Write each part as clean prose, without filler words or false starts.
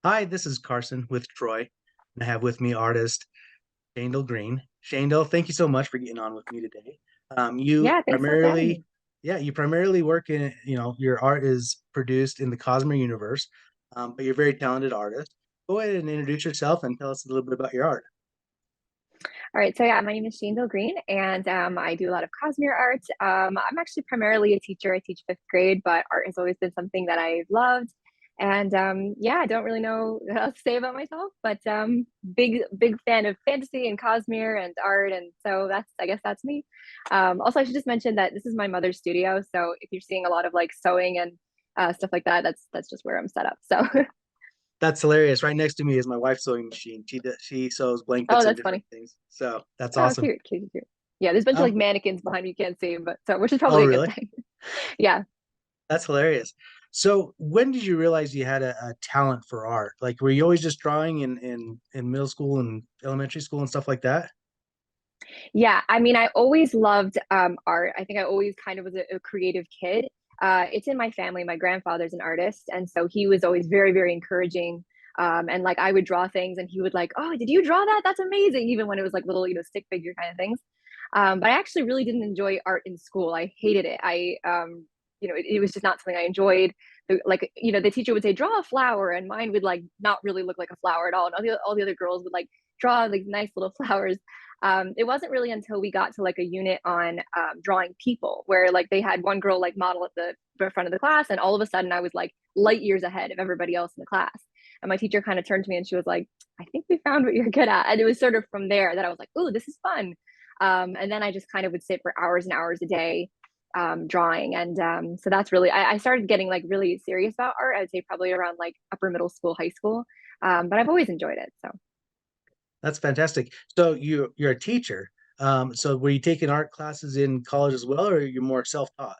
Hi, this is Carson with Troy, and I have with me artist Shayndl Green. Shayndl, thank you so much for getting on with me today. You Yeah, thanks so much for having primarily, me. yeah, you primarily work in, your art is produced in the Cosmere universe, but you're a very talented artist. Go ahead and introduce yourself and tell us a little bit about your art. All right, so yeah, my name is Shayndl Green, and I do a lot of Cosmere art. I'm actually primarily a teacher. I teach fifth grade, but art has always been something that I've loved. And yeah, I don't really know what else to say about myself, but big fan of fantasy and Cosmere and art, and so I guess that's me. Also, I should just mention that this is my mother's studio, so if you're seeing a lot of like sewing and stuff like that, that's just where I'm set up. So, That's hilarious. Right next to me is my wife's sewing machine. She sews oh, blankets and that's different funny. things. So that's Oh, awesome. cute, cute, cute. Yeah, there's a bunch of like Um, mannequins behind me you can't see, but so which is oh, probably a good really? thing. Yeah. That's hilarious. So when did you realize you had a talent for art? Like, were you always just drawing in middle school and elementary school and stuff like that? Yeah, I mean, I always loved art. I think I always kind of was a creative kid. It's in my family. My grandfather's an artist, and so he was always very, very encouraging. And like I would draw things, and he would like, "Oh, did you draw that? That's amazing!" Even when it was like little, stick figure kind of things. But I actually really didn't enjoy art in school. I hated it. It was just not something I enjoyed. Like, the teacher would say, "Draw a flower," and mine would like not really look like a flower at all. And all the other girls would like draw like nice little flowers. It wasn't really until we got to like a unit on drawing people where like they had one girl like model at the front of the class, and all of a sudden I was like light years ahead of everybody else in the class. And my teacher kind of turned to me and she was like, "I think we found what you're good at." And it was sort of from there that I was like, "Ooh, this is fun." And then I just kind of would sit for hours and hours a day drawing. And so that's really, I started getting like really serious about art, I would say probably around like upper middle school, high school. But I've always enjoyed it. So. That's fantastic. So you're a teacher. So were you taking art classes in college as well, or you're more self-taught?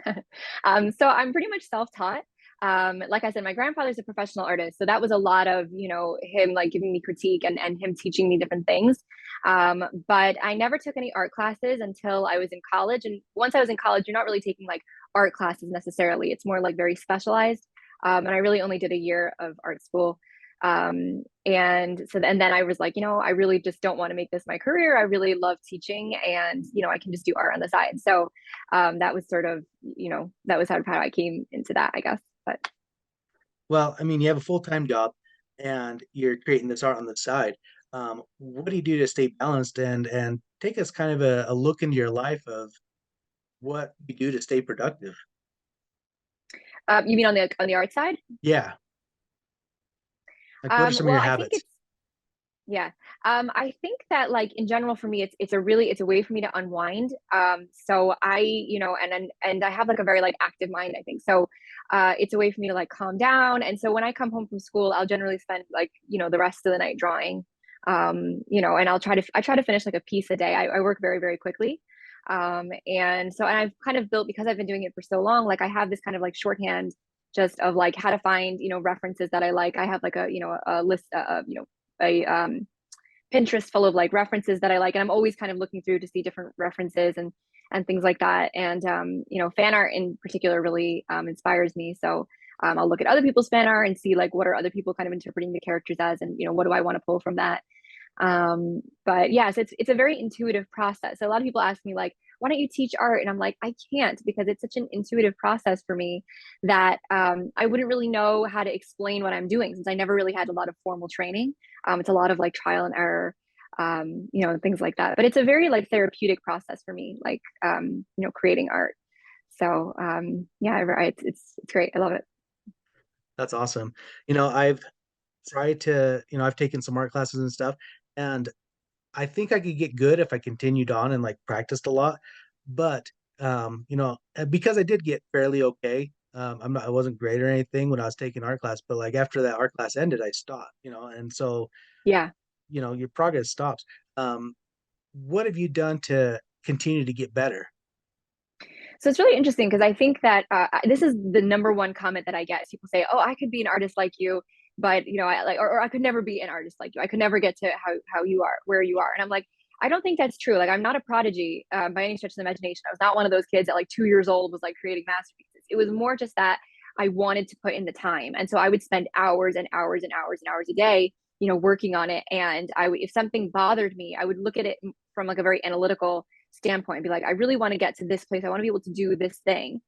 So I'm pretty much self-taught. Like I said, my grandfather's a professional artist, so that was a lot of him like giving me critique and him teaching me different things. But I never took any art classes until I was in college. And once I was in college, you're not really taking like art classes necessarily. It's more like very specialized. And I really only did a year of art school. And then I was like, I really just don't want to make this my career. I really love teaching, and I can just do art on the side. So that was sort of, that was how I came into that, I guess. But Well, I mean, you have a full-time job and you're creating this art on the side. What do you do to stay balanced and take us kind of a look into your life of what you do to stay productive? you mean on the art side? Yeah. Like, what are some of Well, your I think habits? it's Yeah. I think that like in general for me it's a way for me to unwind. So and I have like a very like active mind, I think. So it's a way for me to like calm down. And so when I come home from school, I'll generally spend like, the rest of the night drawing. And I try to finish like a piece a day. I work very, very quickly. And I've kind of built, because I've been doing it for so long, like I have this kind of like shorthand just of like how to find, references that I like. I have like a list, a Pinterest full of like references that I like, and I'm always kind of looking through to see different references and things like that. And fan art in particular really inspires me. So I'll look at other people's fan art and see like what are other people kind of interpreting the characters as, and what do I want to pull from that. But yeah, so it's a very intuitive process. So a lot of people ask me like, why don't you teach art? And I'm like, I can't, because it's such an intuitive process for me that I wouldn't really know how to explain what I'm doing, since I never really had a lot of formal training. It's a lot of like trial and error, and things like that. But it's a very like therapeutic process for me, like creating art. So yeah, it's great. I love it. That's awesome. I've tried to, I've taken some art classes and stuff, and I think I could get good if I continued on and like practiced a lot. But because I did get fairly okay. I wasn't great or anything when I was taking art class, but like after that art class ended, I stopped, and so, Yeah. your progress stops. What have you done to continue to get better? So it's really interesting because I think that this is the number one comment that I get. People say, "Oh, I could be an artist like you, but I like, or I could never be an artist like you. I could never get to how you are, where you are." And I'm like, I don't think that's true. Like, I'm not a prodigy by any stretch of the imagination. I was not one of those kids at like 2 years old was like creating masterpieces. It was more just that I wanted to put in the time. And so I would spend hours and hours and hours and hours a day, working on it. And if something bothered me, I would look at it from like a very analytical standpoint and be like, I really want to get to this place. I want to be able to do this thing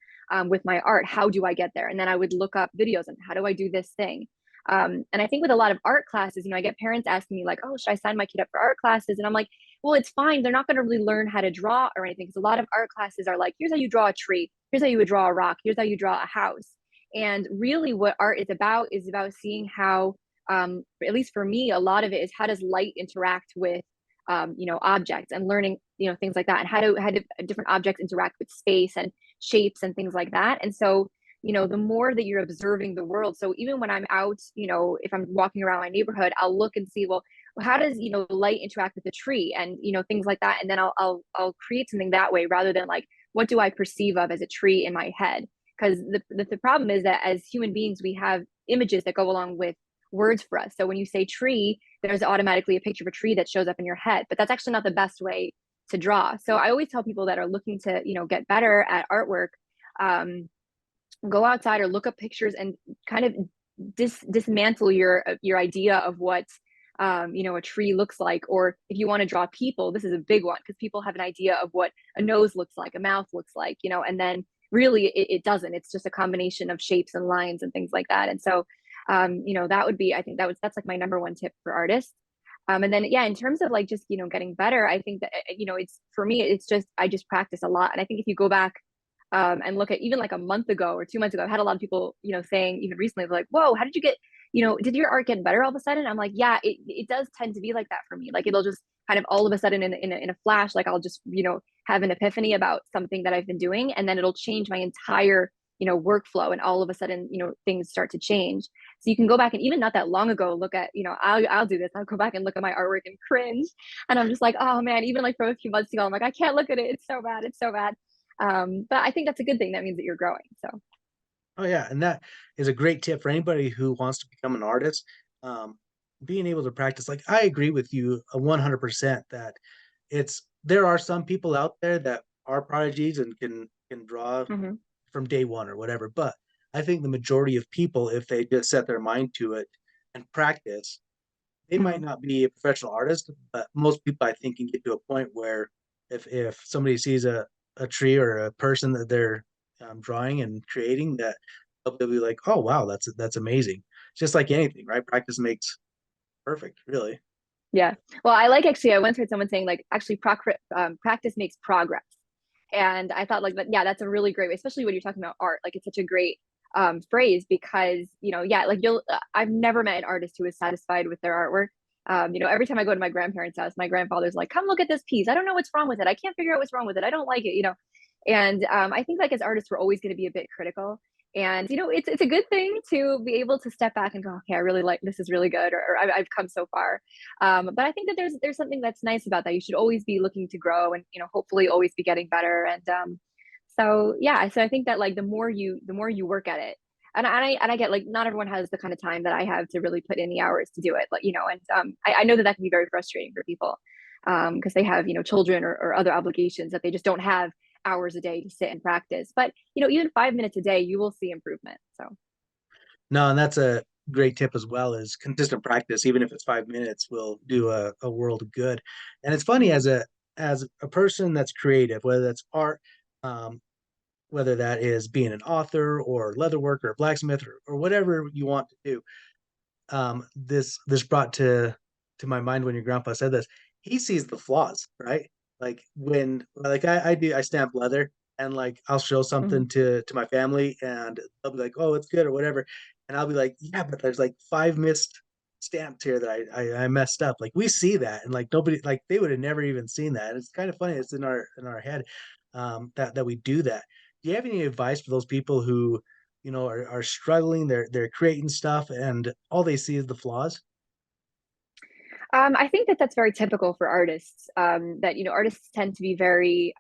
with my art. How do I get there? And then I would look up videos on how do I do this thing. And I think with a lot of art classes, I get parents asking me like, oh, should I sign my kid up for art classes? And I'm like, well, it's fine. They're not going to really learn how to draw or anything. Because a lot of art classes are like, here's how you draw a tree. Here's how you would draw a rock. Here's how you draw a house. And really what art is about seeing how, at least for me, a lot of it is how does light interact with, objects and learning, things like that, and how do different objects interact with space and shapes and things like that. And so, the more that you're observing the world. So even when I'm out, if I'm walking around my neighborhood, I'll look and see, well, how does, light interact with the tree and, things like that. And then I'll create something that way rather than like, what do I perceive of as a tree in my head? Because the problem is that as human beings, we have images that go along with words for us. So when you say tree, there's automatically a picture of a tree that shows up in your head, but that's actually not the best way to draw. So I always tell people that are looking to, get better at artwork, go outside or look up pictures and kind of dismantle your idea of what a tree looks like. Or if you want to draw people, this is a big one because people have an idea of what a nose looks like, a mouth looks like, and then really it doesn't. It's just a combination of shapes and lines and things like that. And so that would be, I think that's like my number one tip for artists. And then yeah, in terms of like just getting better, I think that it's for me, it's just I just practice a lot. And I think if you go back and look at even like a month ago or 2 months ago, I've had a lot of people, saying even recently, like, whoa, how did you get, did your art get better all of a sudden? I'm like, yeah, it does tend to be like that for me. Like it'll just kind of all of a sudden in a flash, like I'll just, have an epiphany about something that I've been doing. And then it'll change my entire, workflow. And all of a sudden, things start to change. So you can go back and even not that long ago, look at, I'll do this. I'll go back and look at my artwork and cringe. And I'm just like, oh man, even like from a few months ago, I'm like, I can't look at it. It's so bad. It's so bad. But I think that's a good thing. That means that you're growing. So Oh yeah, and that is a great tip for anybody who wants to become an artist. Um, Being able to practice, like I agree with you 100% that there are some people out there that are prodigies and can draw mhm. from day one or whatever. But I think the majority of people, if they just set their mind to it and practice, they might Mhm. not be a professional artist, but most people I think can get to a point where if somebody sees a tree or a person that they're drawing and creating, that they'll be like, oh wow, that's amazing. It's just like anything, right? Practice makes perfect, really. Yeah. Well, I like actually, I once heard someone saying like actually practice makes progress. And I thought like that, yeah, that's a really great way, especially when you're talking about art. Like it's such a great phrase because, yeah, like I've never met an artist who is satisfied with their artwork. Every time I go to my grandparents' house, my grandfather's like, come look at this piece. I don't know what's wrong with it. I can't figure out what's wrong with it. I don't like it. And I think like as artists, we're always going to be a bit critical. And it's a good thing to be able to step back and go, okay, I really like this is really good, or I've come so far. But I think that there's something that's nice about that. You should always be looking to grow, and hopefully always be getting better. And so yeah, so I think that like the more you work at it, and I get like not everyone has the kind of time that I have to really put in the hours to do it, but and I know that that can be very frustrating for people because they have children or other obligations that they just don't have hours a day to sit and practice. But even 5 minutes a day, you will see improvement. So No, and that's a great tip as well, is consistent practice, even if it's 5 minutes, will do a world of good. And it's funny mhm. as a person that's creative, whether that's art, um, whether that is being an author or leatherworker or blacksmith or whatever you want to do. This brought to my mind when your grandpa said this. He sees the flaws, right? Like when like I stamp leather and like I'll show Mhm. something to my family and they'll be like, oh, it's good or whatever. And I'll be like, yeah, but there's like five missed stamps here that I messed up. Like we see that and like nobody like they would have never even seen that. And it's kind of funny, it's in our head that we do that. Do you have any advice for those people who are struggling, they're creating stuff and all they see is the flaws? I think that that's very typical for artists. That artists tend to be very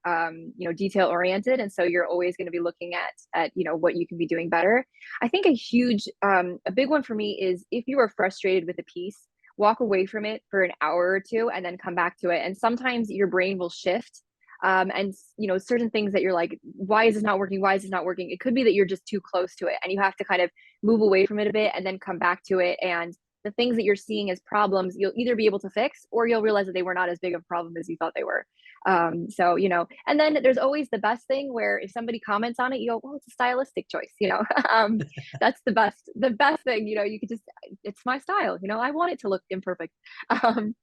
detail oriented, and so you're always going to be looking at what you can be doing better. I think a big one for me is if you are frustrated with a piece, walk away from it for an hour or two, and then come back to it. And sometimes your brain will shift. And certain things that you're like, why is this not working? Why is this not working? It could be that you're just too close to it, and you have to kind of move away from it a bit and then come back to it. And the things that you're seeing as problems, you'll either be able to fix, or you'll realize that they were not as big of a problem as you thought they were. And then there's always the best thing where if somebody comments on it, you go, well, it's a stylistic choice, that's the best thing, you could just, it's my style, I want it to look imperfect. um,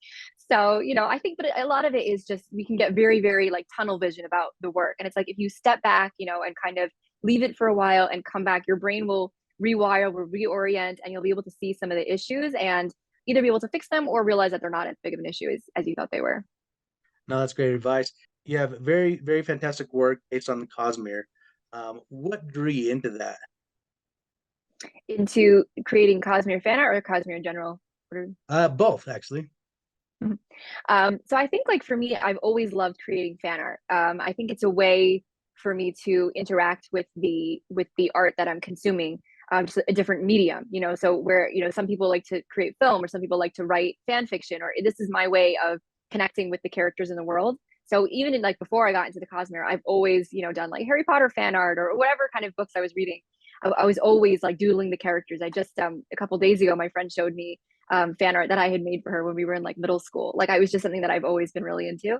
so I think, but a lot of it is just, we can get very, very like tunnel vision about the work. And it's like, if you step back, and kind of leave it for a while and come back, your brain will rewire, will reorient, and you'll be able to see some of the issues and either be able to fix them or realize that they're not as big of an issue as you thought they were. No, that's great advice. You have very, very fantastic work based on the Cosmere. What drew you into that? Into creating Cosmere fan art or Cosmere in general? Both, actually. So I think, like, for me, I've always loved creating fan art. I think it's a way for me to interact with the art that I'm consuming, just a different medium. So where some people like to create film, or some people like to write fan fiction, or this is my way of connecting with the characters in the world. So even in, like, before I got into the Cosmere, I've always done like Harry Potter fan art or whatever kind of books I was reading. I was always like doodling the characters. I just a couple days ago, my friend showed me fan art that I had made for her when we were in like middle school. Like, I was just something that I've always been really into.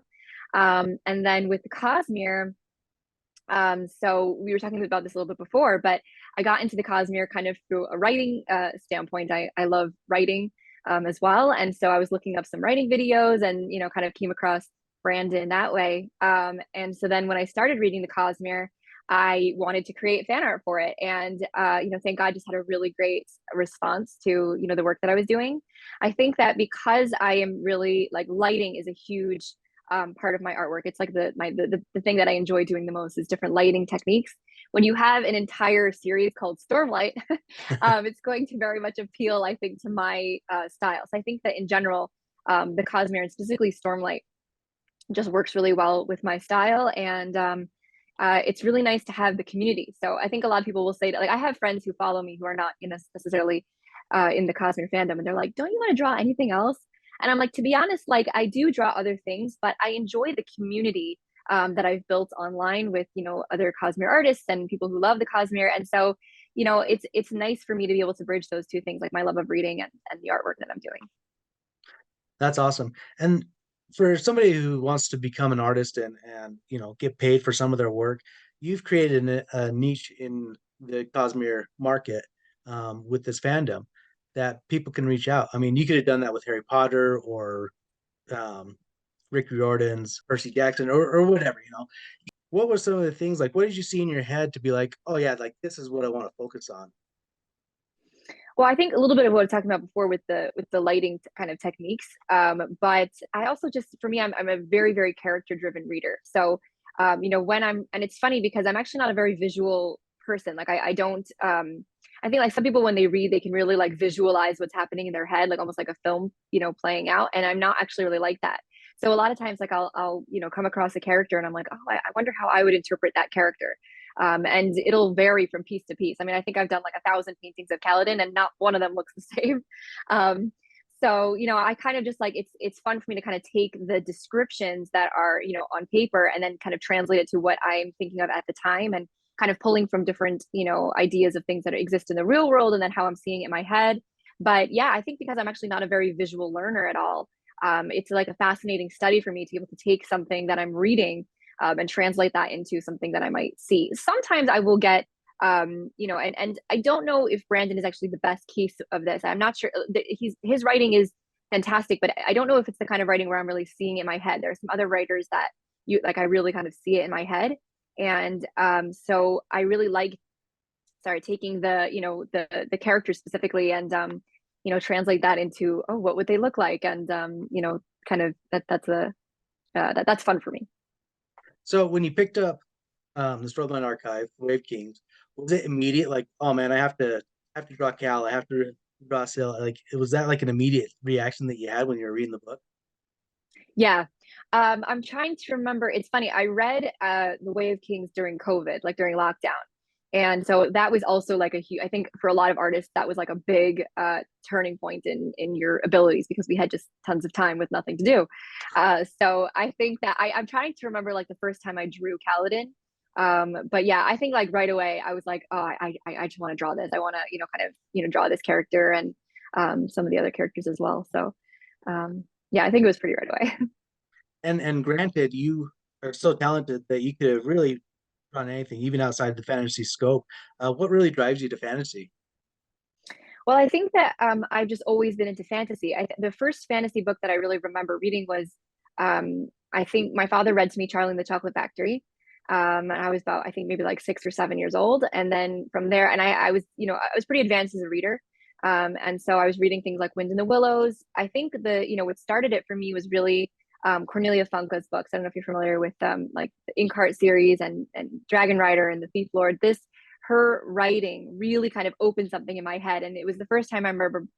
And then with the Cosmere, so we were talking about this a little bit before, but I got into the Cosmere kind of through a writing standpoint. I love writing as well. And so I was looking up some writing videos and, kind of came across Brandon that way. And so then when I started reading the Cosmere, I wanted to create fan art for it. And, thank God, just had a really great response to, the work that I was doing. I think that because I am really like, lighting is a huge part of my artwork. It's like the thing that I enjoy doing the most is different lighting techniques. When you have an entire series called Stormlight, it's going to very much appeal, I think, to my style. So I think that in general, the Cosmere and specifically Stormlight just works really well with my style. And it's really nice to have the community. So I think a lot of people will say that, like, I have friends who follow me who are not, necessarily in the Cosmere fandom, and they're like, "Don't you want to draw anything else?" And I'm like, to be honest, like, I do draw other things, but I enjoy the community that I've built online with other Cosmere artists and people who love the Cosmere. And so it's nice for me to be able to bridge those two things, like my love of reading and the artwork that I'm doing. That's awesome. And for somebody who wants to become an artist and get paid for some of their work, you've created a niche in the Cosmere market with this fandom that people can reach out. I mean, you could have done that with Harry Potter or um, Rick Riordan's Percy Jackson or whatever. What were some of the things, like, what did you see in your head to be like, oh yeah, like this is what I want to focus on? Well, I think a little bit of what I was talking about before with the lighting kind of techniques. But I also, just for me, I'm a very, very character driven reader. So when and it's funny because I'm actually not a very visual person. Like, I don't I think, like, some people when they read, they can really like visualize what's happening in their head, like almost like a film, playing out. And I'm not actually really like that. So a lot of times, like, I'll come across a character and I'm like, oh, I wonder how I would interpret that character. And it'll vary from piece to piece. I mean, I think I've done like 1,000 paintings of Kaladin, and not one of them looks the same. Um, so I kind of just like, it's fun for me to kind of take the descriptions that are on paper and then kind of translate it to what I'm thinking of at the time, and kind of pulling from different ideas of things that exist in the real world and then how I'm seeing it in my head. But yeah, I think because I'm actually not a very visual learner at all, it's like a fascinating study for me to be able to take something that I'm reading and translate that into something that I might see. Sometimes I will get, and I don't know if Brandon is actually the best case of this. I'm not sure. His writing is fantastic, but I don't know if it's the kind of writing where I'm really seeing it in my head. There are some other writers that I really kind of see it in my head. And so I really like, sorry, taking the characters specifically and translate that into, oh, what would they look like? And kind of that's fun for me. So when you picked up the Storyline Archive, Wave Kings, was it immediate? Like, oh man, I have to draw Cal, I have to draw Sil. Like, was that like an immediate reaction that you had when you were reading the book? Yeah. I'm trying to remember. It's funny. I read The Way of Kings during COVID, like during lockdown. And so that was also like a huge, I think for a lot of artists, that was like a big turning point in your abilities because we had just tons of time with nothing to do. So I think that I'm trying to remember like the first time I drew Kaladin. But yeah, I think like right away I was like, oh, I just want to draw this. I want to, kind of, draw this character and some of the other characters as well. So yeah, I think it was pretty right away. And granted, you are so talented that you could have really done anything, even outside the fantasy scope. What really drives you to fantasy? Well, I think that I've just always been into fantasy. The first fantasy book that I really remember reading was, I think my father read to me Charlie and the Chocolate Factory. And I was about, I think maybe like 6 or 7 years old. And then from there, and I was, I was pretty advanced as a reader. And so I was reading things like Wind in the Willows. I think what started it for me was really Cornelia Funke's books. I don't know if you're familiar with like the Inkheart series and Dragon Rider and the Thief Lord. Her writing really kind of opened something in my head, and it was the first time I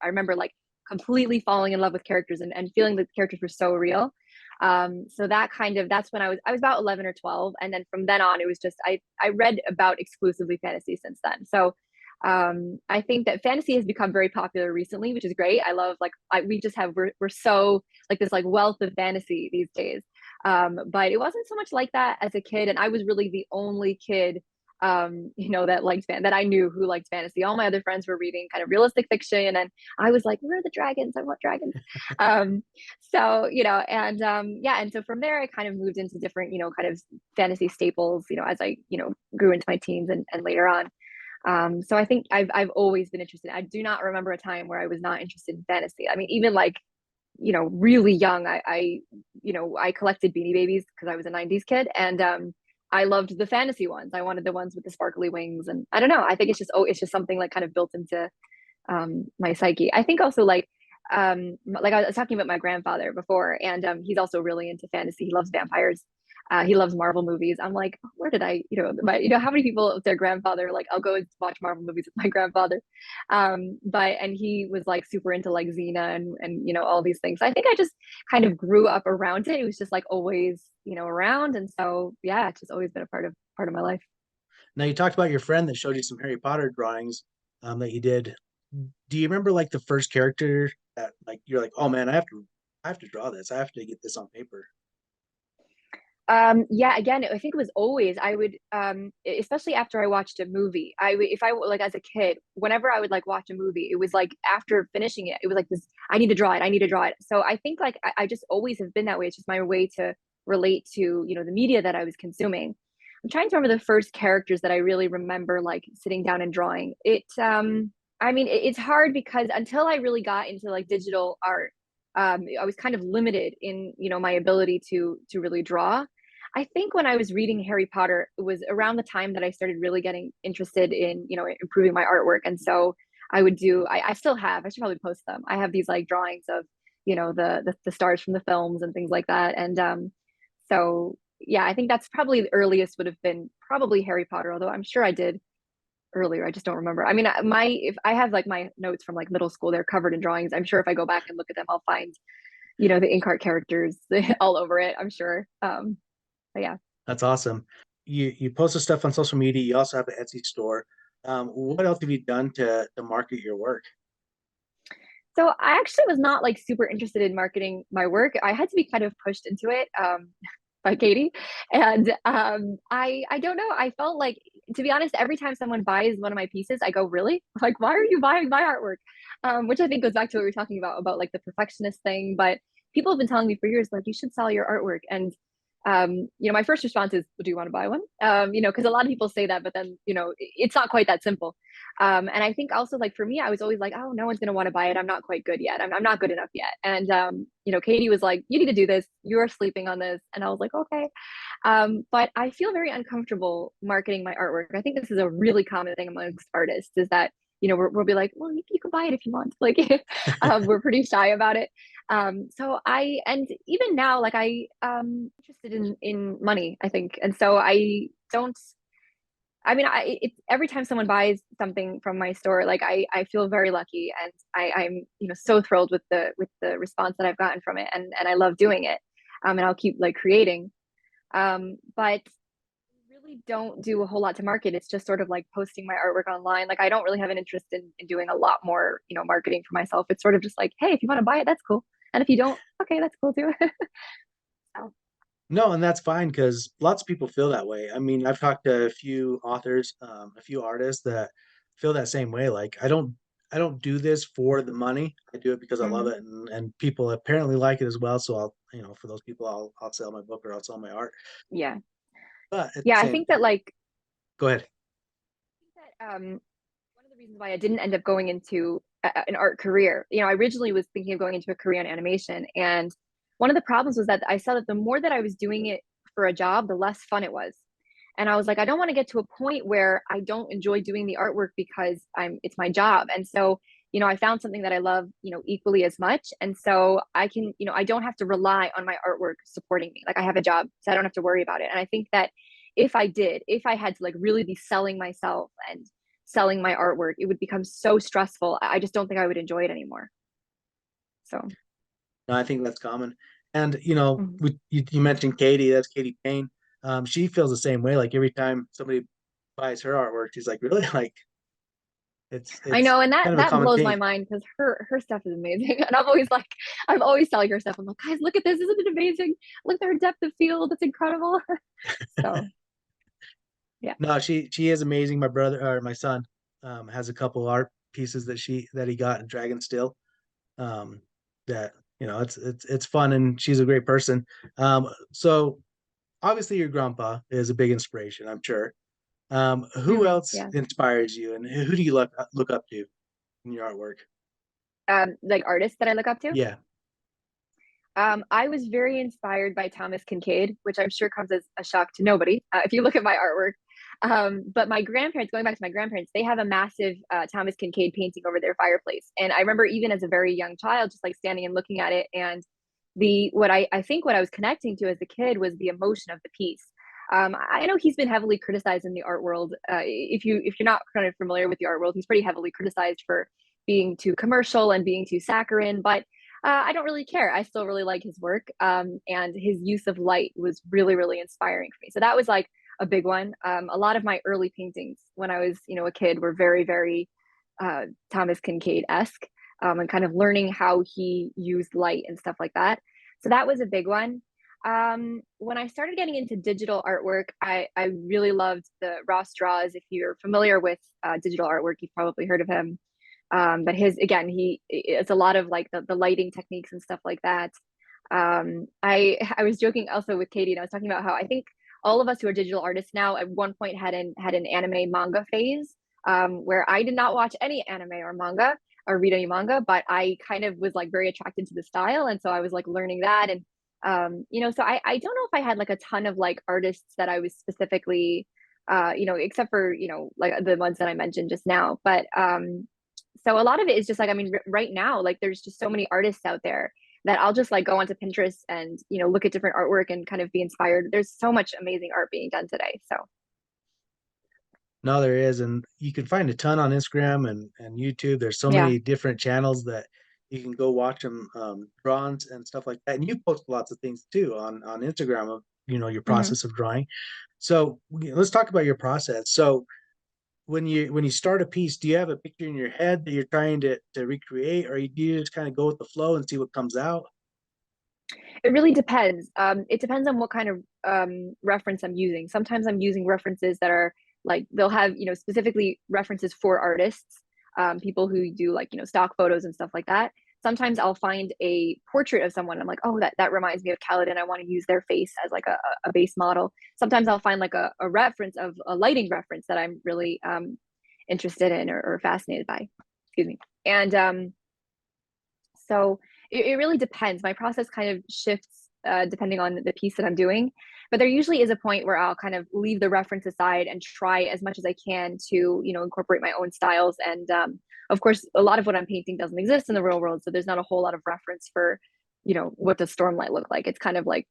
remember like completely falling in love with characters and feeling that the characters were so real. So that's when I was about 11 or 12, and then from then on it was just I read about exclusively fantasy since then. So I think that fantasy has become very popular recently, which is great. I love like we just have we're so like this like wealth of fantasy these days. But it wasn't so much like that as a kid, and I was really the only kid that I knew who liked fantasy. All my other friends were reading kind of realistic fiction, and I was like, where are the dragons? I want dragons. um so and yeah, and so from there I kind of moved into different kind of fantasy staples as I grew into my teens and later on. So I think I've always been interested. I do not remember a time where I was not interested in fantasy. I mean, even like really young, I collected Beanie Babies because I was a 90s kid, and I loved the fantasy ones. I wanted the ones with the sparkly wings, and I don't know. I think it's just something like kind of built into my psyche. I think also like I was talking about my grandfather before, and he's also really into fantasy. He loves vampires. He loves Marvel movies. I'm like, where did how many people with their grandfather like I'll go and watch Marvel movies with my grandfather. And he was like super into like Xena and all these things. So I think I just kind of grew up around it. It was just like always around, and so yeah, it's just always been a part of my life. Now you talked about your friend that showed you some Harry Potter drawings that you did. Do you remember like the first character that like you're like, oh man, I have to draw this. I have to get this on paper. Yeah, again, I think it was always I would especially after I watched a movie. If I like as a kid, whenever I would like watch a movie, it was like after finishing it, it was like this, I need to draw it, I need to draw it. So I think like I just always have been that way. It's just my way to relate to, the media that I was consuming. I'm trying to remember the first characters that I really remember like sitting down and drawing. I mean, it's hard because until I really got into like digital art, I was kind of limited in, my ability to really draw. I think when I was reading Harry Potter, it was around the time that I started really getting interested in, improving my artwork. And so I still have, I should probably post them. I have these like drawings of, the stars from the films and things like that. And so yeah, I think that's probably the earliest would have been probably Harry Potter, although I'm sure I did earlier. I just don't remember. I mean, if I have like my notes from like middle school, they're covered in drawings. I'm sure if I go back and look at them, I'll find, the Inkart characters all over it, I'm sure. But yeah. That's awesome. You post the stuff on social media. You also have an Etsy store. What else have you done to market your work? So I actually was not like super interested in marketing my work. I had to be kind of pushed into it by Katie, and I don't know. I felt like, to be honest, every time someone buys one of my pieces, I go, "Really? Like, why are you buying my artwork?" Which I think goes back to what we were talking about like the perfectionist thing. But people have been telling me for years, like, you should sell your artwork, and my first response is, well, do you want to buy one? Because a lot of people say that, but then, it's not quite that simple. And I think also like for me, I was always like, oh, no one's going to want to buy it. I'm not quite good yet. I'm not good enough yet. And, Katie was like, you need to do this. You're sleeping on this. And I was like, okay. But I feel very uncomfortable marketing my artwork. I think this is a really common thing amongst artists is that, we'll be like, well, you can buy it if you want. Like, we're pretty shy about it. And even now, like interested in money, I think. And so I don't, I mean, it's every time someone buys something from my store, like I feel very lucky, and I'm so thrilled with the response that I've gotten from it, and I love doing it, and I'll keep like creating. But really don't do a whole lot to market. It's just sort of like posting my artwork online. Like I don't really have an interest in doing a lot more, marketing for myself. It's sort of just like, hey, if you want to buy it, that's cool. And if you don't, okay, that's cool too. So, No, and that's fine because lots of people feel that way. I mean, I've talked to a few authors, a few artists that feel that same way. Like, I don't do this for the money. I do it because I love mhm. it, and people apparently like it as well. So I'll, for those people, I'll sell my book or I'll sell my art. Yeah. But at the Yeah, I same, think that like go ahead. one of the reasons why I didn't end up going into an art career, I originally was thinking of going into a career in animation. And one of the problems was that I saw that the more that I was doing it for a job, the less fun it was. And I was like, I don't want to get to a point where I don't enjoy doing the artwork because it's my job. And so, I found something that I love, equally as much. And so I can, I don't have to rely on my artwork supporting me. Like I have a job, so I don't have to worry about it. And I think that if I had to like really be selling myself and selling my artwork, it would become so stressful. I just don't think I would enjoy it anymore. So, No, I think that's common. And mhm. you mentioned Katie. That's Katie Payne. She feels the same way. Like every time somebody buys her artwork, she's like, really? Like I it's know, and that kind of a that common blows my theme. mind because her stuff is amazing, and I'm always telling her stuff. I'm like, guys, look at this, isn't it amazing? Look at her depth of field, it's incredible. So, yeah. No, she is amazing. My brother or my son has a couple art pieces that he got in Dragon Still. Um, that it's fun and she's a great person. So obviously your grandpa is a big inspiration, I'm sure. Who else Yeah. inspires you, and who do you look up to in your artwork? Like artists that I look up to. Yeah. I was very inspired by Thomas Kincaid, which I'm sure comes as a shock to nobody if you look at my artwork. But my grandparents, going back to my grandparents, they have a massive Thomas Kincaid painting over their fireplace. And I remember even as a very young child, just like standing and looking at it. And I think what I was connecting to as a kid was the emotion of the piece. I know he's been heavily criticized in the art world. If you're not kind of familiar with the art world, he's pretty heavily criticized for being too commercial and being too saccharine. But I don't really care. I still really like his work. And his use of light was really, really inspiring for me. So that was like a big one. A lot of my early paintings when I was, a kid were very, very Thomas Kincaid esque, and kind of learning how he used light and stuff like that. So that was a big one. When I started getting into digital artwork, I really loved the Ross Draws. If you're familiar with digital artwork, you've probably heard of him. But his again, it's a lot of like the lighting techniques and stuff like that. I was joking also with Katie, and I was talking about how I think all of us who are digital artists now at one point had an anime manga phase, where I did not watch any anime or manga or read any manga, but I kind of was like very attracted to the style, and so I was like learning that. And so I don't know if I had like a ton of like artists that I was specifically except for, like the ones that I mentioned just now. But so a lot of it is just like, I mean, right now, like there's just so many artists out there that I'll just like go onto Pinterest and, look at different artwork and kind of be inspired. There's so much amazing art being done today. So, No, there is, and you can find a ton on Instagram and YouTube. There's so yeah. many different channels that you can go watch them, drawings and stuff like that. And you post lots of things too on Instagram of your Hmm. process of drawing. So let's talk about your process. So when you start a piece, do you have a picture in your head that you're trying to recreate, or do you just kind of go with the flow and see what comes out? It really depends. It depends on what kind of reference I'm using. Sometimes I'm using references that are like they'll have specifically references for artists, people who do like stock photos and stuff like that. Sometimes I'll find a portrait of someone. I'm like, oh, that reminds me of Kaladin. I want to use their face as like a base model. Sometimes I'll find like a reference of a lighting reference that I'm really interested in or fascinated by. Excuse me. And so it really depends. My process kind of shifts depending on the piece that I'm doing. But there usually is a point where I'll kind of leave the reference aside and try as much as I can to, incorporate my own styles. And of course, a lot of what I'm painting doesn't exist in the real world. So there's not a whole lot of reference for, what the storm might look like. It's kind of like,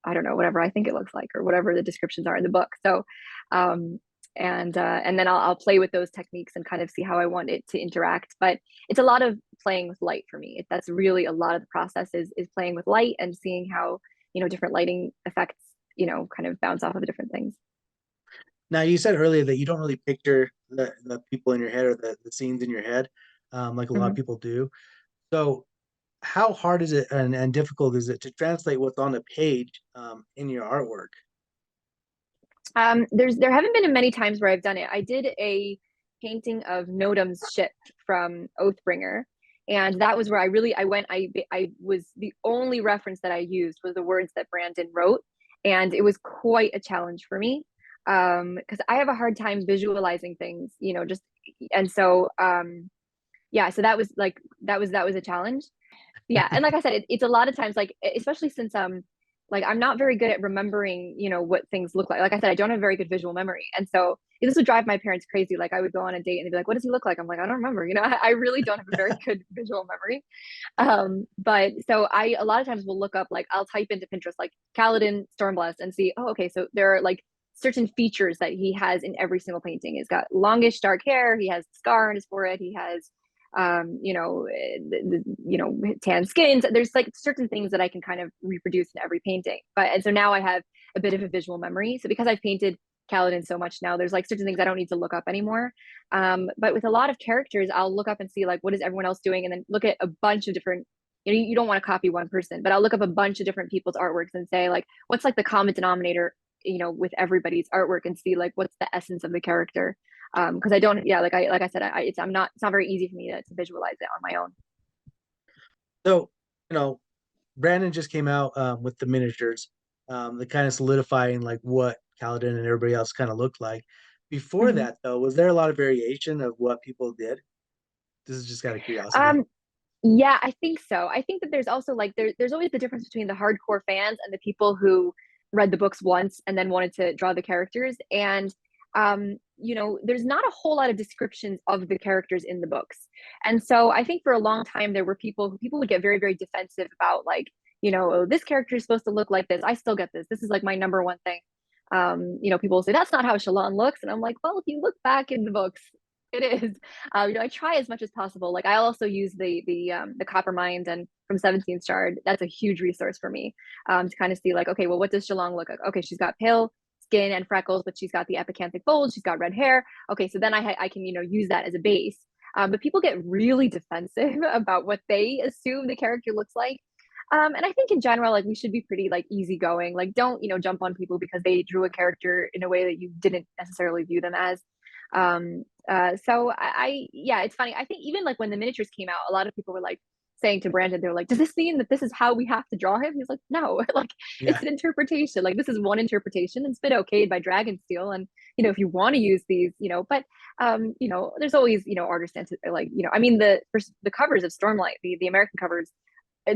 I don't know, whatever I think it looks like or whatever the descriptions are in the book. So, um, and then I'll play with those techniques and kind of see how I want it to interact. But it's a lot of playing with light for me. That's really a lot of the process is playing with light and seeing how different lighting effects kind of bounce off of different things. Now, you said earlier that you don't really picture the people in your head or the scenes in your head, like a lot of Mhm. people do. So, how hard is it and difficult is it to translate what's on the page in your artwork? There haven't been many times where I've done it. I did a painting of Notam's ship from Oathbringer, and that was where I went. I was the only reference that I used was the words that Brandon wrote, and it was quite a challenge for me because I have a hard time visualizing things, just and so yeah. So that was like that was a challenge. Yeah, and like I said, it's a lot of times like especially since like I'm not very good at remembering, what things look like. Like I said, I don't have very good visual memory. And so this would drive my parents crazy. Like I would go on a date and they'd be like, "What does he look like?" I'm like, "I don't remember." I really don't have a very good visual memory. But so I a lot of times will look up like I'll type into Pinterest like Kaladin Stormblast and see, oh, okay, so there are like certain features that he has in every single painting. He's got longish dark hair, he has a scar on his forehead, he has tan skin. So there's like certain things that I can kind of reproduce in every painting. And so now I have a bit of a visual memory. So because I've painted Kaladin so much now, there's like certain things I don't need to look up anymore. But with a lot of characters, I'll look up and see like what is everyone else doing, and then look at a bunch of different. You don't want to copy one person, but I'll look up a bunch of different people's artworks and say like, what's like the common denominator, with everybody's artwork, and see like what's the essence of the character. Because I don't, yeah, like I said, it's not very easy for me to visualize it on my own. So, you know, Brandon just came out with the miniatures, the kind of solidifying like what Kaladin and everybody else kind of looked like. Before Mm-hmm. that, though, was there a lot of variation of what people did? This is just out of curiosity. Um, Yeah, I think so. I think that there's also like there's always the difference between the hardcore fans and the people who read the books once and then wanted to draw the characters. And there's not a whole lot of descriptions of the characters in the books. And so I think for a long time there were people would get very, very defensive about like, oh, this character is supposed to look like this. I still get this. This is like my number one thing. People will say that's not how Shallan looks, and I'm like, well, if you look back in the books, it is. I try as much as possible. Like I also use the Copper Mind and from 17th Shard. That's a huge resource for me to kind of see like, okay, well, what does Shalong look like? Okay, she's got pale skin and freckles, but she's got the epicanthic folds. She's got red hair. Okay, so then I can use that as a base. But people get really defensive about what they assume the character looks like. And I think in general, like we should be pretty like easygoing. Like don't jump on people because they drew a character in a way that you didn't necessarily view them as. So yeah, it's funny. I think even like when the miniatures came out, a lot of people were like saying to Brandon, they're like, "Does this mean that this is how we have to draw him?" He's like, "No, like it's Yeah. an interpretation. Like this is one interpretation. It's been okayed by Dragonsteel, and if you want to use these, but there's always artists like I mean the covers of Stormlight, the American covers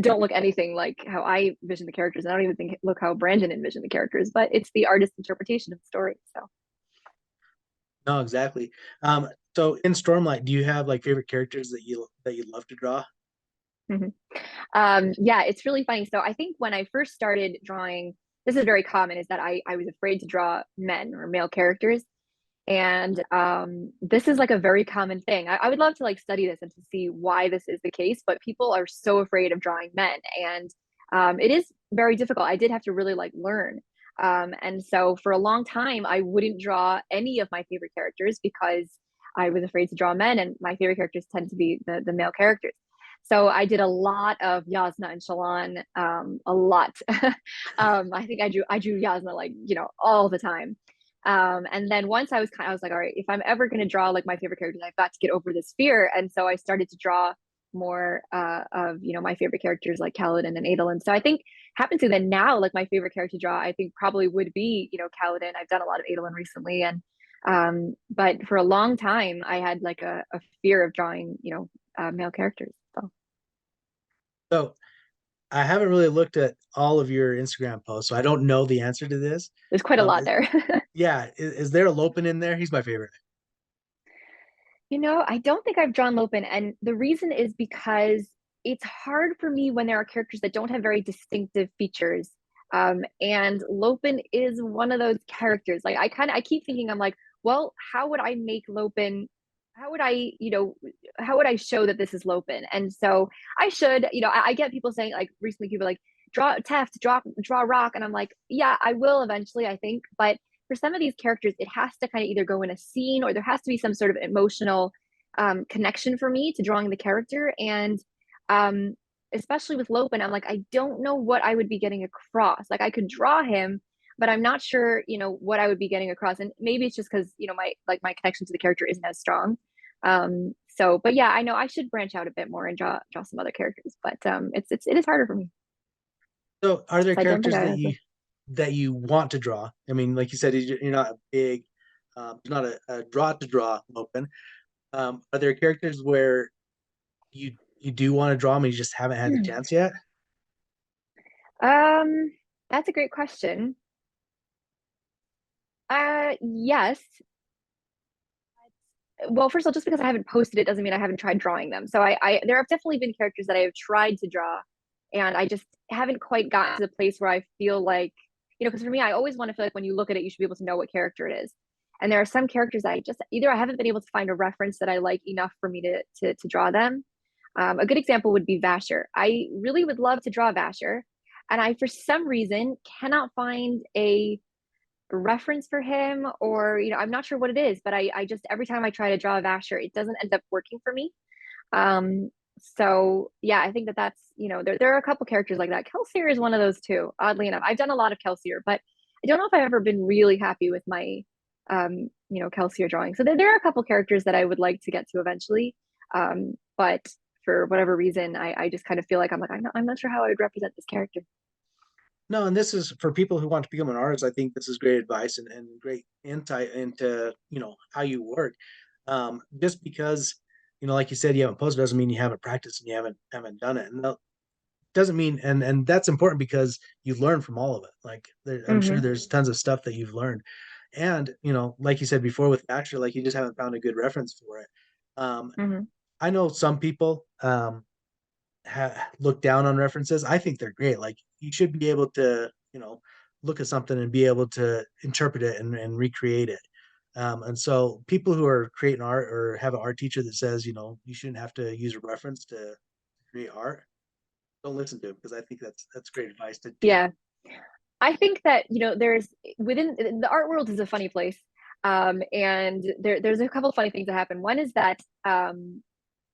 don't look anything like how I envision the characters. I don't even think look how Brandon envisioned the characters, but it's the artist's interpretation of the story. So. No, exactly. So in Stormlight, do you have like favorite characters that you love to draw? Mhm. Yeah, it's really funny. So I think when I first started drawing, this is very common, is that I was afraid to draw men or male characters. And this is like a very common thing. I would love to like study this and to see why this is the case, but people are so afraid of drawing men. And it is very difficult. I did have to really like learn. And so for a long time, I wouldn't draw any of my favorite characters because I was afraid to draw men, and my favorite characters tend to be the male characters. So I did a lot of Yasna and Shallan, a lot. I think I drew Yasna like all the time. And then once I was like, all right, if I'm ever going to draw like my favorite characters, I've got to get over this fear. And so I started to draw more of my favorite characters like Kaladin and Adolin. So I think happens to then now like my favorite character to draw I think probably would be Kaladin. I've done a lot of Adolin recently, and but for a long time I had like a fear of drawing male characters. So So I haven't really looked at all of your Instagram posts, so I don't know the answer to this. there's quite a lot Is, there. yeah, is there a Lopen in there? He's my favorite. I don't think I've drawn Lopin, and the reason is because it's hard for me when there are characters that don't have very distinctive features. And Lopin is one of those characters. Like I keep thinking, I'm like, well, how would I make Lopin? How would how would I show that this is Lopin? And so I should, I get people saying like recently people like draw Teft, draw Rock, and I'm like, yeah, I will eventually, I think, but for some of these characters, it has to kind of either go in a scene or there has to be some sort of emotional connection for me to drawing the character. And um, especially with Lopen, I'm like, I don't know what I would be getting across. Like I could draw him, but I'm not sure, what I would be getting across. And maybe it's just because, my connection to the character isn't as strong. But yeah, I know I should branch out a bit more and draw some other characters, but it is harder for me. So, are there So I don't think characters I have to. that you want to draw? I mean, like you said, you're not a big, you're not a draw to draw open. Are there characters where you do want to draw them and you just haven't had the chance yet? Um, that's a great question. Yes. Well, first of all, just because I haven't posted it doesn't mean I haven't tried drawing them. So there have definitely been characters that I have tried to draw, and I just haven't quite gotten to the place where I feel like, because for me, I always want to feel like when you look at it, you should be able to know what character it is. And there are some characters that I just either I haven't been able to find a reference that I like enough for me to draw them. A good example would be Vasher. I really would love to draw Vasher, and I for some reason cannot find a reference for him, or I'm not sure what it is, but I just every time I try to draw a Vasher, it doesn't end up working for me. um so yeah, I think that's there are a couple characters like that. Kelsier is one of those too, oddly enough. I've done a lot of Kelsier, but I don't know if I've ever been really happy with my Kelsier drawing. So there are a couple characters that I would like to get to eventually, but for whatever reason, I just kind of feel like I'm not sure how I would represent this character. No, and this is for people who want to become an artist. I think this is great advice and great insight into how you work. Just because like you said, you haven't posted doesn't mean you haven't practiced and you haven't done it. And that doesn't mean and that's important because you learn from all of it. Like I'm sure Hmm. there's tons of stuff that you've learned. And like you said before with Asher, like you just haven't found a good reference for it. Um, Hmm. I know some people look down on references. I think they're great. Like you should be able to, look at something and be able to interpret it and recreate it. And so people who are creating art or have an art teacher that says, you shouldn't have to use a reference to create art, don't listen to him because I think that's great advice to take. Yeah. I think that, there's within the art world is a funny place. And there's a couple of funny things that happen. One is that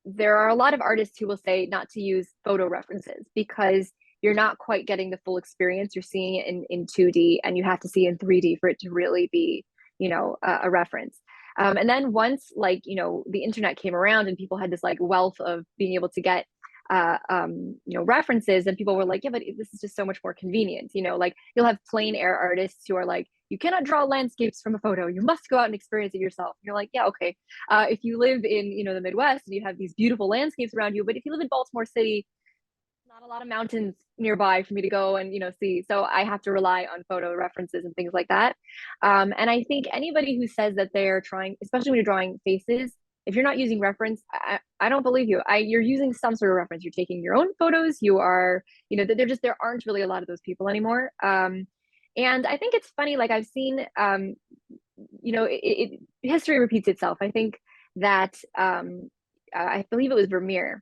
there are a lot of artists who will say not to use photo references because you're not quite getting the full experience. You're seeing it in 2D and you have to see in 3D for it to really be, a reference. And then once the internet came around and people had this like wealth of being able to get references, and people were like, yeah, but this is just so much more convenient. Like you'll have plain air artists who are like, you cannot draw landscapes from a photo. You must go out and experience it yourself. And you're like, yeah, okay. If you live in the Midwest and you have these beautiful landscapes around you, but if you live in Baltimore City, not a lot of mountains nearby for me to go and see. So I have to rely on photo references and things like that. And I think anybody who says that they're trying, especially when you're drawing faces, if you're not using reference, I don't believe you. You're using some sort of reference. You're taking your own photos. You are, there aren't really a lot of those people anymore. And I think it's funny. Like I've seen, history repeats itself. I think that I believe it was Vermeer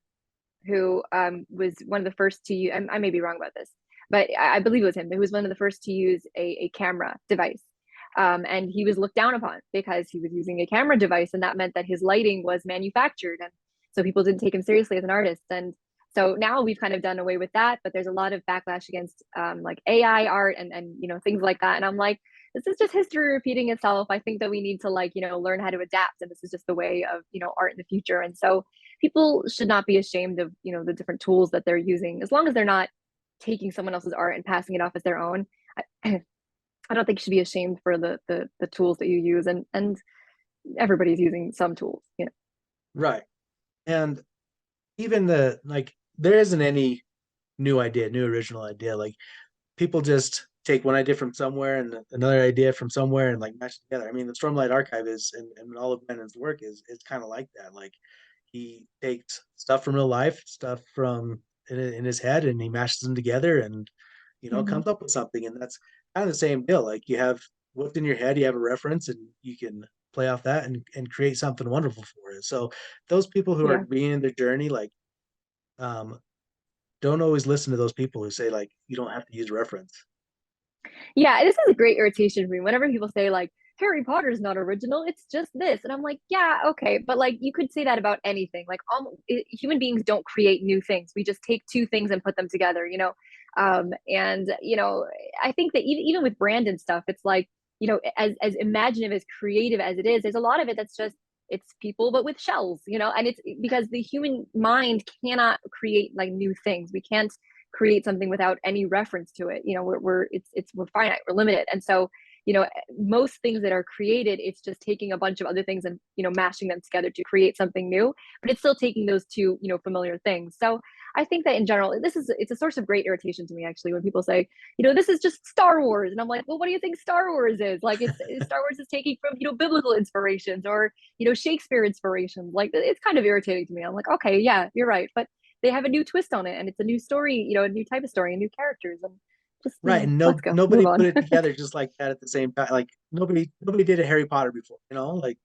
who was one of the first to use, I may be wrong about this, but I believe it was him who was one of the first to use a camera device. And he was looked down upon because he was using a camera device, and that meant that his lighting was manufactured. And so people didn't take him seriously as an artist. And so now we've kind of done away with that, but there's a lot of backlash against like AI art and things like that. And I'm like, this is just history repeating itself. I think that we need to learn how to adapt, and this is just the way of art in the future. And so people should not be ashamed of the different tools that they're using, as long as they're not taking someone else's art and passing it off as their own. I don't think you should be ashamed for the tools that you use, and everybody's using some tools. Right. And even there isn't any new original idea. Like people just take one idea from somewhere and another idea from somewhere and like match it together. I mean, the Stormlight Archive is and all of Brennan's work is kind of like that. Like he takes stuff from real life, stuff from in his head, and he mashes them together and Mm-hmm. comes up with something. And that's kind of the same deal. Like you have what's in your head, you have a reference, and you can play off that and create something wonderful for it. So those people who are Yeah. beginning their journey, like um, don't always listen to those people who say like you don't have to use reference. Yeah, this is a great irritation for me. Whenever people say like Harry Potter's not original, it's just this. And I'm like, yeah, okay, but like you could say that about anything. Like human beings don't create new things. We just take two things and put them together, you know. And you know, I think that even with brand and stuff, it's like, you know, as imaginative, as creative as it is, there's a lot of it that's just it's people but with shells, you know, and it's because the human mind cannot create like new things. We can't create something without any reference to it. You know, we're finite, we're limited, and so you know most things that are created, it's just taking a bunch of other things and you know mashing them together to create something new. But it's still taking those two you know familiar things. So I think that in general, it's a source of great irritation to me actually when people say, you know, this is just Star Wars, and I'm like, well, what do you think Star Wars is? Like, it's Star Wars is taking from you know biblical inspirations or you know Shakespeare inspirations. Like, it's kind of irritating to me. I'm like, okay, yeah, you're right, but they have a new twist on it and it's a new story, you know, a new type of story and new characters and just, you Right, know, and let's no go, nobody move put on. it together just like that at the same time. Like nobody did a Harry Potter before, you know, like,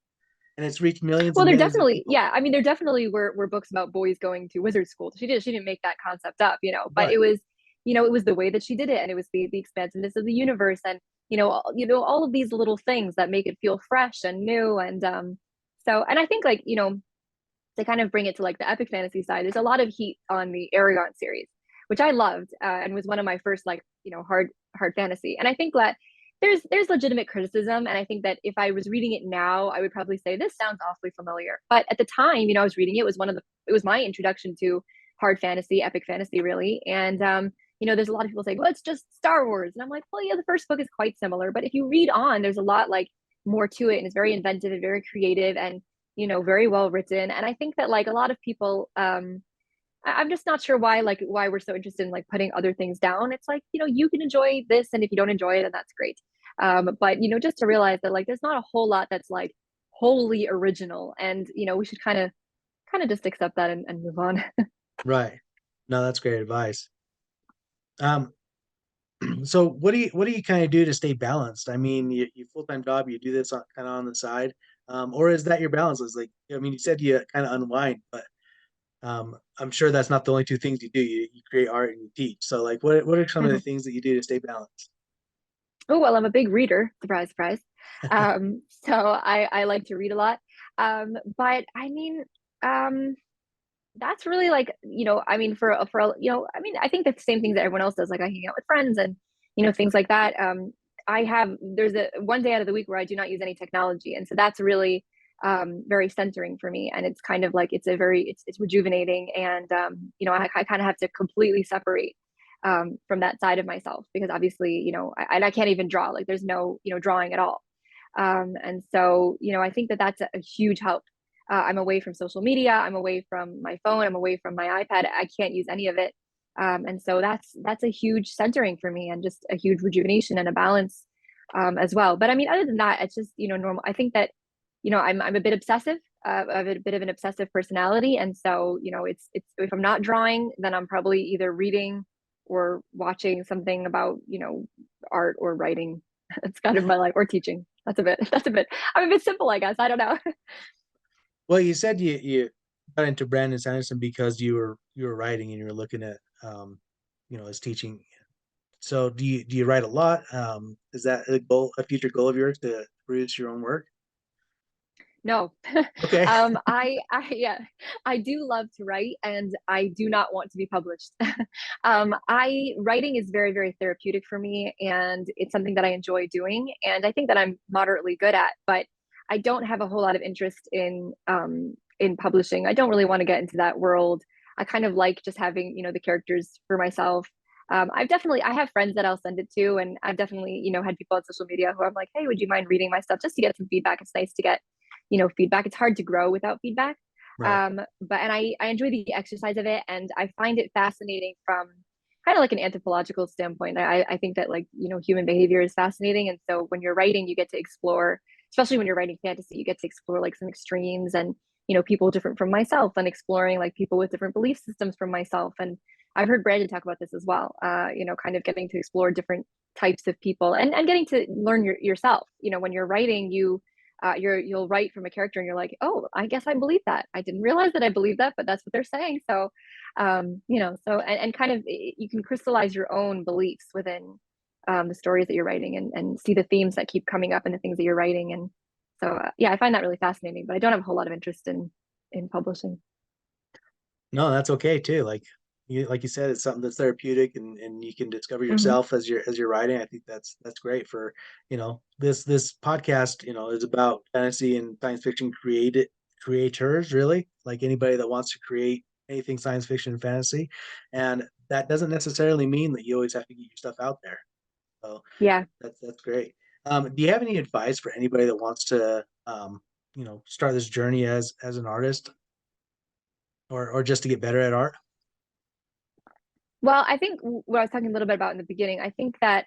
and it's reached millions Well, and there millions of definitely, people. yeah, I mean, there definitely were books about boys going to wizard school. She didn't make that concept up, you know, but Right. it was, you know, it was the way that she did it and it was the expansiveness of the universe and, you know, all of these little things that make it feel fresh and new. And, so, and I think like, you know, to kind of bring it to like the epic fantasy side, there's a lot of heat on the Aragon series, which I loved and was one of my first like you know hard fantasy. And I think that there's legitimate criticism, and I think that if I was reading it now, I would probably say this sounds awfully familiar. But at the time, you know, I was reading it, it was it was my introduction to hard fantasy, epic fantasy, really. And you know, there's a lot of people saying, well, it's just Star Wars, and I'm like, well, yeah, the first book is quite similar, but if you read on, there's a lot like more to it, and it's very inventive and very creative and you know very well written. And I think that like a lot of people I'm just not sure why we're so interested in like putting other things down. It's like you know you can enjoy this and if you don't enjoy it then that's great. But you know just to realize that like there's not a whole lot that's like wholly original and you know we should kind of just accept that and move on. Right. No, that's great advice. Um, so what do you kind of do to stay balanced? I mean, you full-time job, you do this on, kind of on the side, or is that your balance? Is like, I mean, you said you kind of unwind, but I'm sure that's not the only two things you do. You create art and you teach. So like, what are some of the things that you do to stay balanced? Oh well, I'm a big reader. Surprise, surprise. So I like to read a lot. But I mean, um, that's really like you know I mean for you know I mean I think that's the same things that everyone else does. Like I hang out with friends and you know things like that. I have there's a one day out of the week where I do not use any technology, and so that's really very centering for me. And it's kind of like it's a very it's rejuvenating, and you know I kind of have to completely separate from that side of myself because obviously you know I can't even draw. Like there's no you know drawing at all. And so you know I think that that's a huge help. I'm away from social media. I'm away from my phone. I'm away from my iPad. I can't use any of it. And so that's a huge centering for me and just a huge rejuvenation and a balance as well. But I mean, other than that, it's just you know normal. I think that you know I'm a bit obsessive. I have a bit of an obsessive personality, and so you know it's if I'm not drawing, then I'm probably either reading or watching something about you know art or writing. It's kind of my life or teaching. That's a bit. That's a bit. I'm a bit simple, I guess. I don't know. Well, you said you got into Brandon Sanderson because you were writing and you were looking at his teaching. So do you write a lot? Is that a future goal of yours to produce your own work? No. Okay. Yeah, I do love to write and I do not want to be published. I writing is very, very therapeutic for me and it's something that I enjoy doing and I think that I'm moderately good at, but I don't have a whole lot of interest in publishing. I don't really want to get into that world. I kind of like just having, you know, the characters for myself. I have friends that I'll send it to, and I've definitely, you know, had people on social media who I'm like, hey, would you mind reading my stuff just to get some feedback? It's nice to get you know feedback. It's hard to grow without feedback. Right. But and I enjoy the exercise of it and I find it fascinating from kind of like an anthropological standpoint. I think that like you know human behavior is fascinating and so when you're writing you get to explore, especially when you're writing fantasy, you get to explore like some extremes and you know people different from myself and exploring like people with different belief systems from myself. And I've heard Brandon talk about this as well, you know kind of getting to explore different types of people and getting to learn yourself. You know when you're writing you'll write from a character and you're like, oh, I guess I believe that. I didn't realize that I believe that, but that's what they're saying. So, you know, so and kind of you can crystallize your own beliefs within the stories that you're writing, and see the themes that keep coming up in the things that you're writing. And so, yeah, I find that really fascinating, but I don't have a whole lot of interest in publishing. No, that's okay too. Like you said, it's something that's therapeutic, and you can discover Hmm. yourself as you're writing. I think that's great for, this podcast, is about fantasy and science fiction creators, really, like anybody that wants to create anything science fiction and fantasy. And that doesn't necessarily mean that you always have to get your stuff out there. So Yeah. that's great. Do you have any advice for anybody that wants to start this journey as an artist, or just to get better at art? Well, I think what I was talking a little bit about in the beginning, I think that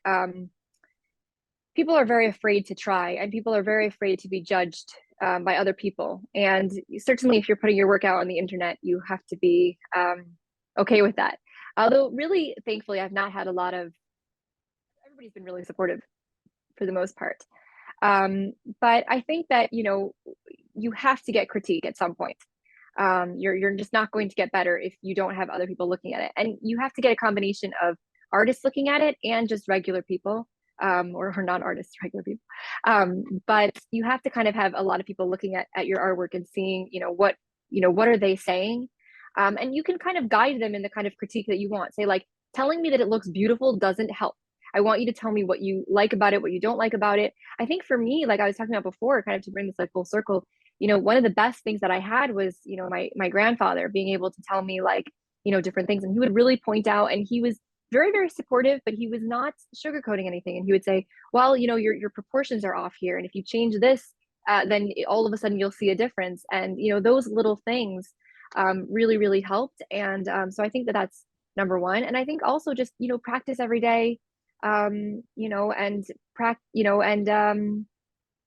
people are very afraid to try, and people are very afraid to be judged by other people. And certainly, if you're putting your work out on the internet, you have to be okay with that. Although, really, thankfully, I've not had a lot of, everybody's been really supportive for the most part. Um, but I think that, you have to get critique at some point. You're just not going to get better if you don't have other people looking at it, and you have to get a combination of artists looking at it and just regular people, or non-artists, regular people. But you have to kind of have a lot of people looking at your artwork and seeing, what are they saying, and you can kind of guide them in the kind of critique that you want. Say, like, telling me that it looks beautiful doesn't help. I want you to tell me what you like about it, what you don't like about it. I think for me, like I was talking about before, kind of to bring this like full circle, one of the best things that I had was, my grandfather being able to tell me, like, different things. And he would really point out, and he was very, very supportive, but he was not sugarcoating anything. And he would say, well, your proportions are off here. And if you change this, then all of a sudden you'll see a difference. And, those little things really, really helped. And so I think that that's number one. And I think also just, practice every day, and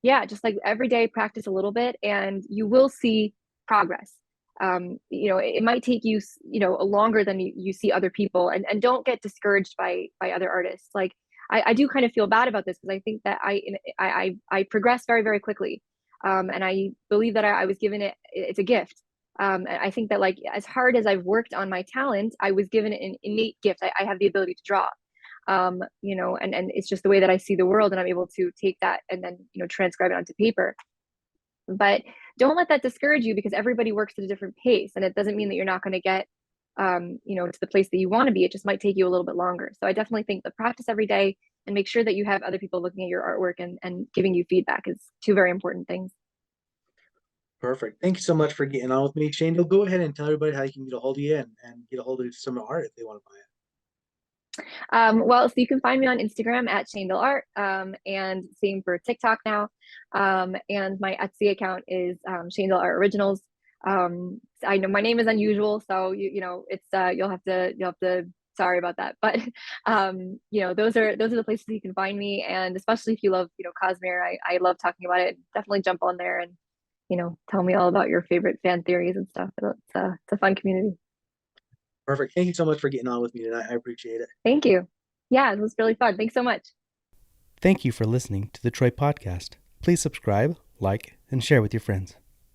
yeah, just like every day practice a little bit, and you will see progress. It might take you, longer than you see other people, and don't get discouraged by other artists. Like, I do kind of feel bad about this, because I think that I progress very, very quickly. And I believe that I was given it's a gift. And I think that, like, as hard as I've worked on my talent, I was given an innate gift. I have the ability to draw, and it's just the way that I see the world, and I'm able to take that and then, transcribe it onto paper. But don't let that discourage you, because everybody works at a different pace, and it doesn't mean that you're not going to get, to the place that you want to be. It just might take you a little bit longer. So I definitely think the practice every day, and make sure that you have other people looking at your artwork and giving you feedback, is two very important things. Perfect. Thank you so much for getting on with me, Shayndl. Go ahead and tell everybody how you can get a hold of you, and get a hold of some art if they want to buy it. Well, so you can find me on Instagram at Shayndl Art, and same for TikTok now. And my Etsy account is Shayndl Art Originals. I know my name is unusual, so it's you'll have to sorry about that, but those are the places you can find me. And especially if you love Cosmere, I love talking about it. Definitely jump on there and tell me all about your favorite fan theories and stuff. It's a fun community. Perfect. Thank you so much for getting on with me tonight. I appreciate it. Thank you. Yeah, it was really fun. Thanks so much. Thank you for listening to the Troy Podcast. Please subscribe, like, and share with your friends.